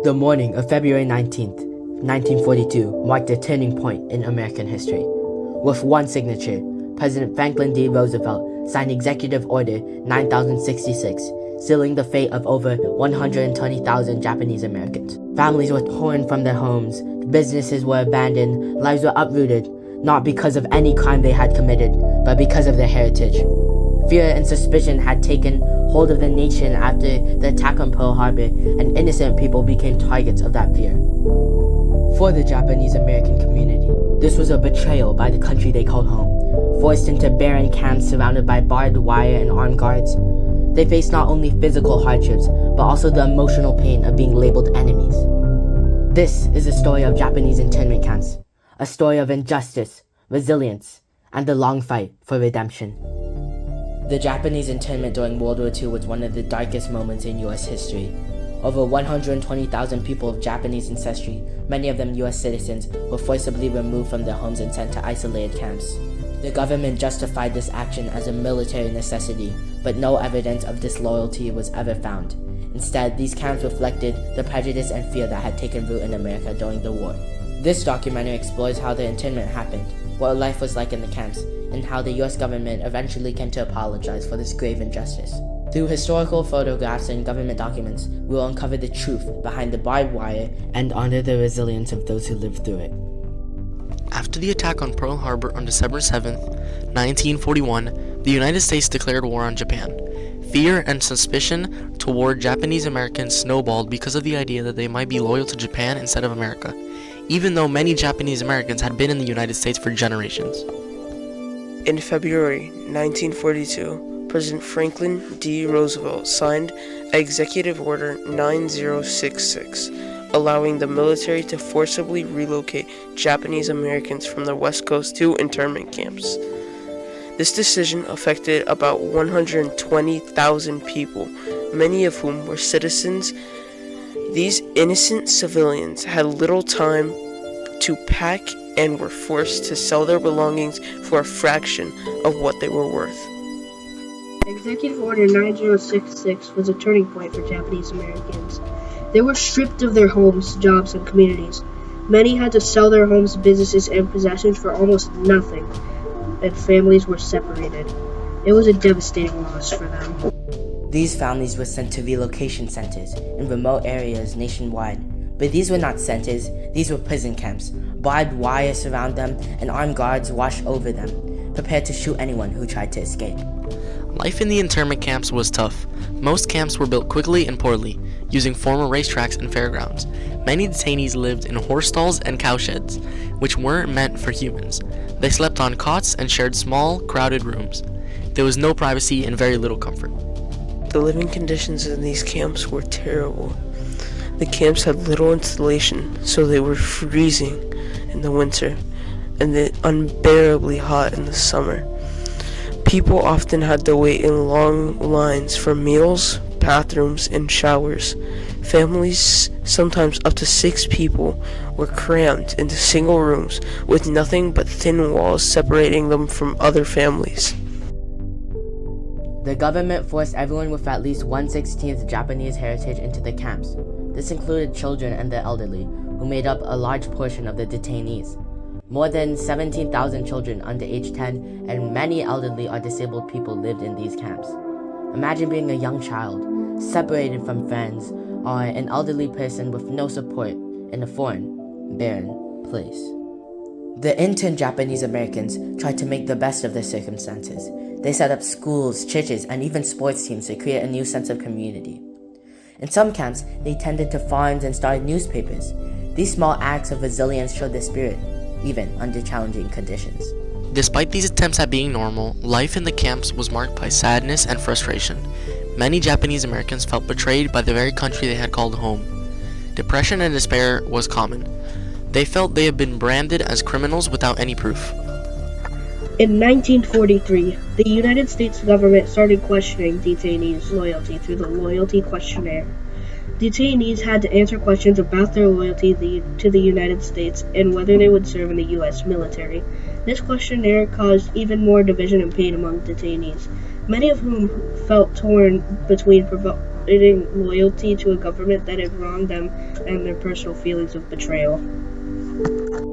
The morning of February 19th, 1942 marked a turning point in American history. With one signature, President Franklin D. Roosevelt signed Executive Order 9066, sealing the fate of over 120,000 Japanese Americans. Families were torn from their homes, businesses were abandoned, lives were uprooted, not because of any crime they had committed, but because of their heritage. Fear and suspicion had taken hold of the nation after the attack on Pearl Harbor, and innocent people became targets of that fear. For the Japanese American community, this was a betrayal by the country they called home. Forced into barren camps surrounded by barbed wire and armed guards, they faced not only physical hardships, but also the emotional pain of being labeled enemies. This is the story of Japanese internment camps, a story of injustice, resilience, and the long fight for redemption. The Japanese internment during World War II was one of the darkest moments in U.S. history. Over 120,000 people of Japanese ancestry, many of them U.S. citizens, were forcibly removed from their homes and sent to isolated camps. The government justified this action as a military necessity, but no evidence of disloyalty was ever found. Instead, these camps reflected the prejudice and fear that had taken root in America during the war. This documentary explores how the internment happened, what life was like in the camps, and how the US government eventually came to apologize for this grave injustice. Through historical photographs and government documents, we will uncover the truth behind the barbed wire and honor the resilience of those who lived through it. After the attack on Pearl Harbor on December 7, 1941, the United States declared war on Japan. Fear and suspicion toward Japanese Americans snowballed because of the idea that they might be loyal to Japan instead of America, even though many Japanese Americans had been in the United States for generations. In February 1942, President Franklin D. Roosevelt signed Executive Order 9066, allowing the military to forcibly relocate Japanese Americans from the West Coast to internment camps. This decision affected about 120,000 people, many of whom were citizens. These innocent civilians had little time to pack and were forced to sell their belongings for a fraction of what they were worth. Executive Order 9066 was a turning point for Japanese Americans. They were stripped of their homes, jobs, and communities. Many had to sell their homes, businesses, and possessions for almost nothing, and families were separated. It was a devastating loss for them. These families were sent to relocation centers in remote areas nationwide. But these were not centers, these were prison camps. Barbed wire surround them, and armed guards wash over them, prepared to shoot anyone who tried to escape. Life in the internment camps was tough. Most camps were built quickly and poorly, using former racetracks and fairgrounds. Many detainees lived in horse stalls and cowsheds, which weren't meant for humans. They slept on cots and shared small, crowded rooms. There was no privacy and very little comfort. The living conditions in these camps were terrible. The camps had little insulation, so they were freezing in the winter and unbearably hot in the summer. People often had to wait in long lines for meals, bathrooms, and showers. Families, sometimes up to 6 people, were crammed into single rooms with nothing but thin walls separating them from other families. The government forced everyone with at least 1/16 Japanese heritage into the camps. This included children and the elderly, who made up a large portion of the detainees. More than 17,000 children under age 10 and many elderly or disabled people lived in these camps. Imagine being a young child, separated from friends, or an elderly person with no support in a foreign, barren place. The intern Japanese Americans tried to make the best of their circumstances. They set up schools, churches, and even sports teams to create a new sense of community. In some camps, they tended to farms and started newspapers. These small acts of resilience showed their spirit, even under challenging conditions. Despite these attempts at being normal, life in the camps was marked by sadness and frustration. Many Japanese Americans felt betrayed by the very country they had called home. Depression and despair was common. They felt they had been branded as criminals without any proof. In 1943, the United States government started questioning detainees' loyalty through the loyalty questionnaire. Detainees had to answer questions about their loyalty to the United States and whether they would serve in the U.S. military. This questionnaire caused even more division and pain among detainees, many of whom felt torn between in loyalty to a government that had wronged them and their personal feelings of betrayal.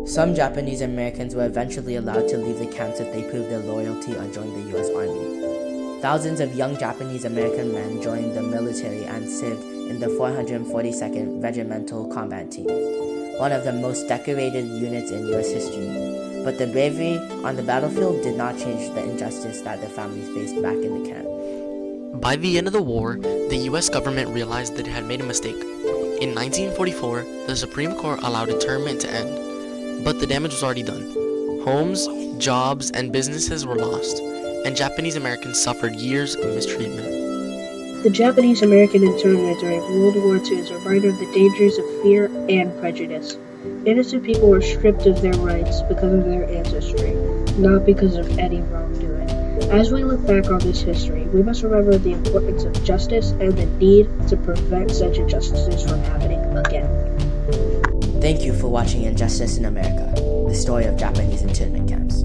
Some Japanese Americans were eventually allowed to leave the camps if they proved their loyalty or joined the U.S. Army. Thousands of young Japanese American men joined the military and served in the 442nd Regimental Combat Team, one of the most decorated units in U.S. history. But the bravery on the battlefield did not change the injustice that their families faced back in the camp. By the end of the war, the U.S. government realized that it had made a mistake. In 1944, the Supreme Court allowed internment to end. But the damage was already done. Homes, jobs, and businesses were lost, and Japanese Americans suffered years of mistreatment. The Japanese American internment during World War II is a reminder of the dangers of fear and prejudice. Innocent people were stripped of their rights because of their ancestry, not because of any wrongdoing. As we look back on this history, we must remember the importance of justice and the need to prevent such injustices from happening again. Thank you for watching Injustice in America, the story of Japanese internment camps.